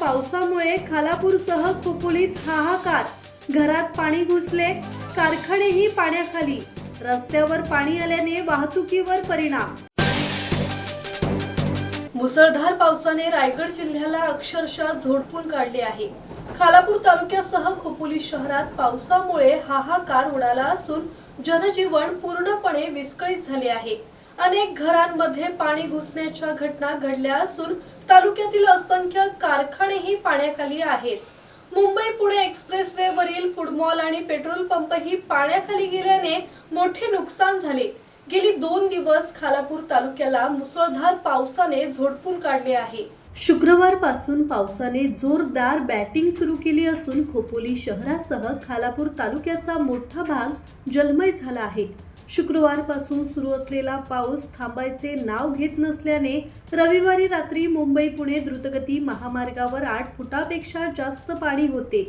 पावसामुळे खालापूरसह खोपोलीत हाहाकार, घरात पाणी घुसले, कारखानेही पाण्याखाली, रस्त्यावर पाणी आल्याने वाहतुकीवर परिणाम। मुसळधार पावसाने रायगड जिल्ह्याला अक्षरशः झोडपून काढले आहे। खालापूर तालुक्यासह खोपोली शहरात पावसामुळे हाहाकार उडाला असून जनजीवन पूर्णपणे विस्कळीत झाले आहे। अनेक घरांमध्ये पाणी घुसण्याच्या घटना घडल्या असून तालुक्यातील असंख्य कारखानेही पाण्याखाली आहेत। मुंबई पुणे एक्सप्रेसवे वरील फूड मॉल आणि पेट्रोल पंपही पाण्याखाली गेल्याने मोठे नुकसान झाले। गेली 2 दिवस खालापूर तालुक्याला मुसळधार पावसाने झोडपून काढले आहे। शुक्रवारपासून पावसाने जोरदार बॅटिंग सुरू केली असून खोपोली शहरासह खालापूर तालुक्याचा मोठा भाग जलमय झाला आहे। शुक्रवारपासून सुरू असलेला पाऊस थांबायचे नाव घेत नसल्याने रविवारी रात्री मुंबई पुणे द्रुतगती महामार्गावर 8 फुटापेक्षा जास्त पाणी होते।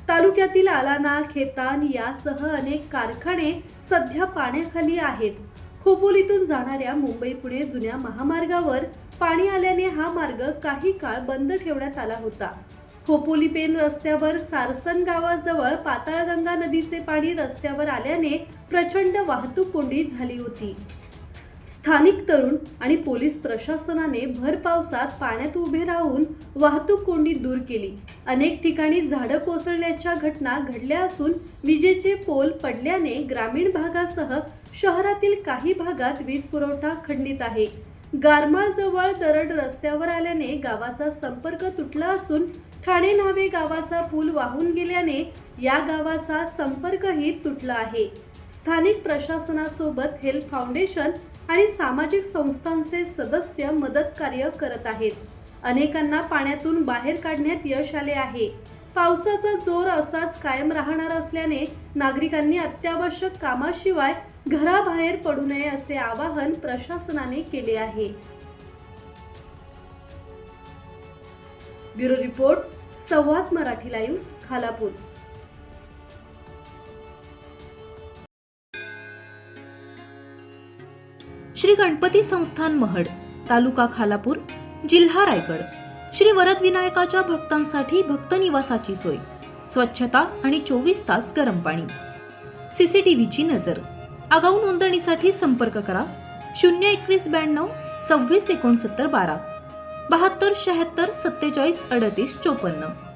तालुक्यातील आलाना, खेतान यासह अनेक कारखाने सध्या पाण्याखाली आहेत। खोपोलीतून जाणाऱ्या मुंबई पुणे जुन्या महामार्गावर पाणी आल्याने हा मार्ग काही काळ बंद ठेवण्यात आला होता। खोपोली पेन रस्त्यावर सारसन गावाजवळ पाताळगंगा नदीचे पाणी रस्त्यावर आल्याने प्रचंड वाहतूक कोंडी झाली होती। स्थानिक तरुण आणि पोलीस प्रशासनाने भर पावसात पाण्यात उभे राहून वाहतूक कोंडी दूर केली। अनेक ठिकाणी झाडं कोसळण्याच्या घटना घडल्या असून विजेचे पोल पडल्याने ग्रामीण भागासह शहरातील काही भागात वीज पुरवठा खंडित आहे। गारमाळजवळ दरड रस्त्यावर आल्याने गावाचा संपर्क तुटला असून ठाणे न्हावे गावाचा पूल वाहून गेल्याने या गावाचा संपर्कही तुटला आहे। स्थानिक प्रशासनासोबत हेल्प फाउंडेशन आणि सामाजिक संस्थांचे सदस्य मदत कार्य करत आहेत। अनेकांना पाण्यातून बाहेर काढण्यात यश आले आहे। पावसाचा जोर असाच कायम राहणार असल्याने नागरिकांनी अत्यावश्यक कामाशिवाय घराबाहेर पडू नये असे आवाहन प्रशासनाने केले आहे। ब्युरो रिपोर्ट, संवाद मराठी लाईव्ह, खालापूर। श्री गणपती संस्थान महड, तालुका खालापूर, जिल्हा रायगड। श्री वरद विनायकाच्या भक्तांसाठी भक्त निवासाची सोय, स्वच्छता आणि 24 तास गरम पाणी, सीसीटीव्हीची नजर। आगाऊ नोंदणीसाठी संपर्क करा 02192 26 69 12 72 76 47 38 54।